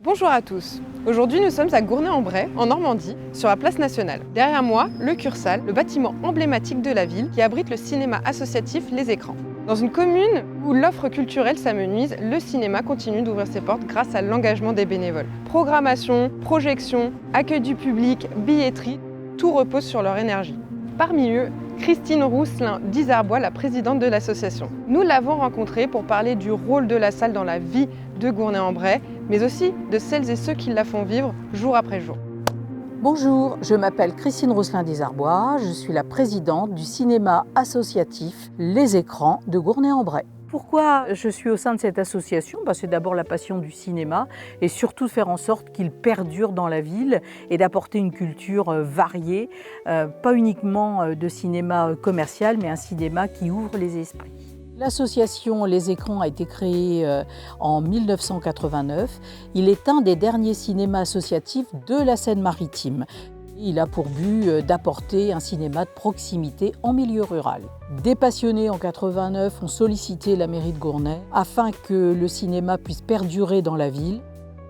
Bonjour à tous. Aujourd'hui, nous sommes à Gournay-en-Bray, en Normandie, sur la place nationale. Derrière moi, le Cursal, le bâtiment emblématique de la ville qui abrite le cinéma associatif Les Écrans. Dans une commune où l'offre culturelle s'amenuise, le cinéma continue d'ouvrir ses portes grâce à l'engagement des bénévoles. Programmation, projection, accueil du public, billetterie, tout repose sur leur énergie. Parmi eux, Christine Rousselin d'Isarbois, la présidente de l'association. Nous l'avons rencontrée pour parler du rôle de la salle dans la vie de Gournay-en-Bray, mais aussi de celles et ceux qui la font vivre jour après jour. Bonjour, je m'appelle Christine Rousselin d'Isarbois, je suis la présidente du cinéma associatif Les Écrans de Gournay-en-Bray. Pourquoi je suis au sein de cette association ? C'est d'abord la passion du cinéma et surtout de faire en sorte qu'il perdure dans la ville et d'apporter une culture variée, pas uniquement de cinéma commercial, mais un cinéma qui ouvre les esprits. L'association Les Écrans a été créée en 1989. Il est un des derniers cinémas associatifs de la Seine-Maritime. Il a pour but d'apporter un cinéma de proximité en milieu rural. Des passionnés en 89 ont sollicité la mairie de Gournay afin que le cinéma puisse perdurer dans la ville.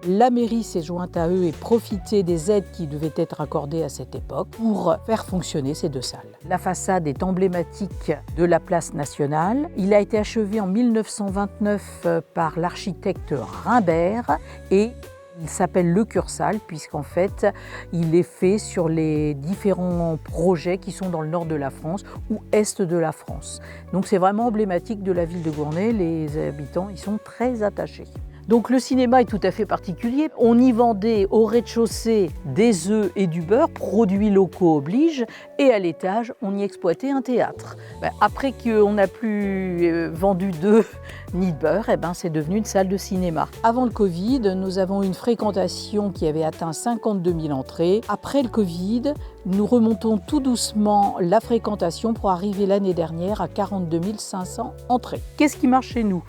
La mairie s'est jointe à eux et profité des aides qui devaient être accordées à cette époque pour faire fonctionner ces deux salles. La façade est emblématique de la place nationale. Il a été achevé en 1929 par l'architecte Rimbert et il s'appelle le Cursal puisqu'en fait, il est fait sur les différents projets qui sont dans le nord de la France ou est de la France. Donc c'est vraiment emblématique de la ville de Gournay. Les habitants y sont très attachés. Donc le cinéma est tout à fait particulier. On y vendait au rez-de-chaussée des œufs et du beurre, produits locaux oblige, et à l'étage, on y exploitait un théâtre. Après qu'on n'a plus vendu d'œufs ni de beurre, c'est devenu une salle de cinéma. Avant le Covid, nous avons une fréquentation qui avait atteint 52 000 entrées. Après le Covid, nous remontons tout doucement la fréquentation pour arriver l'année dernière à 42 500 entrées. Qu'est-ce qui marche chez nous ?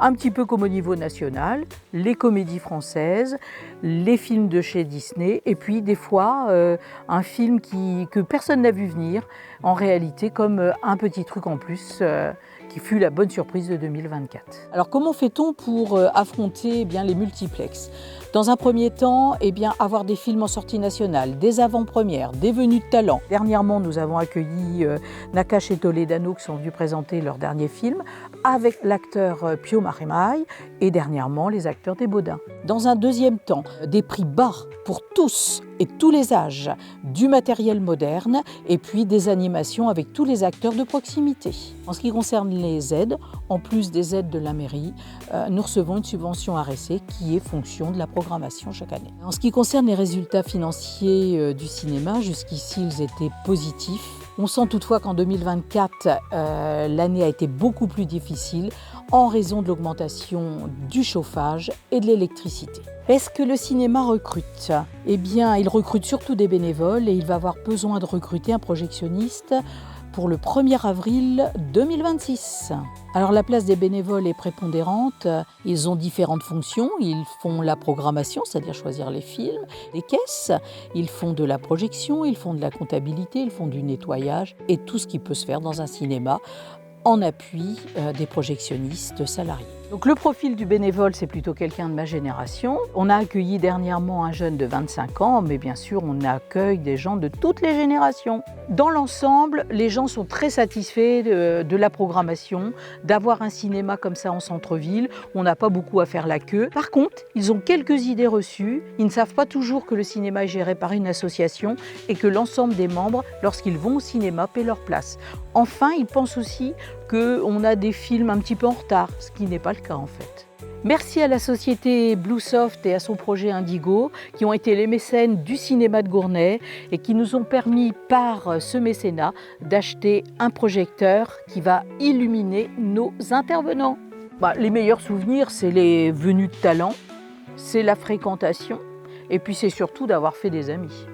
Un petit peu comme au niveau national, les comédies françaises, les films de chez Disney, et puis des fois un film que personne n'a vu venir, en réalité comme un petit truc en plus qui fut la bonne surprise de 2024. Alors comment fait-on pour affronter les multiplexes ? Dans un premier temps, avoir des films en sortie nationale, des avant-premières, des venues de talent. Dernièrement, nous avons accueilli Nakache et Toledano qui sont venus présenter leur dernier film avec l'acteur Pio Maremaille et dernièrement les acteurs des Baudins. Dans un deuxième temps, des prix bas pour tous et tous les âges, du matériel moderne et puis des animations avec tous les acteurs de proximité. En ce qui concerne les aides, en plus des aides de la mairie, nous recevons une subvention RSE qui est fonction de la programmation chaque année. En ce qui concerne les résultats financiers du cinéma, jusqu'ici ils étaient positifs. On sent toutefois qu'en 2024, l'année a été beaucoup plus difficile en raison de l'augmentation du chauffage et de l'électricité. Est-ce que le cinéma recrute ? Il recrute surtout des bénévoles et il va avoir besoin de recruter un projectionniste pour le 1er avril 2026. Alors la place des bénévoles est prépondérante, ils ont différentes fonctions, ils font la programmation, c'est-à-dire choisir les films, les caisses, ils font de la projection, ils font de la comptabilité, ils font du nettoyage et tout ce qui peut se faire dans un cinéma en appui des projectionnistes salariés. Donc le profil du bénévole, c'est plutôt quelqu'un de ma génération. On a accueilli dernièrement un jeune de 25 ans, mais bien sûr, on accueille des gens de toutes les générations. Dans l'ensemble, les gens sont très satisfaits de la programmation, d'avoir un cinéma comme ça en centre-ville. On n'a pas beaucoup à faire la queue. Par contre, ils ont quelques idées reçues. Ils ne savent pas toujours que le cinéma est géré par une association et que l'ensemble des membres, lorsqu'ils vont au cinéma, paient leur place. Enfin, ils pensent aussi qu'on a des films un petit peu en retard, ce qui n'est pas le cas en fait. Merci à la société Bluesoft et à son projet Indigo qui ont été les mécènes du cinéma de Gournay et qui nous ont permis par ce mécénat d'acheter un projecteur qui va illuminer nos intervenants. Les meilleurs souvenirs, c'est les venues de talent, c'est la fréquentation et puis c'est surtout d'avoir fait des amis.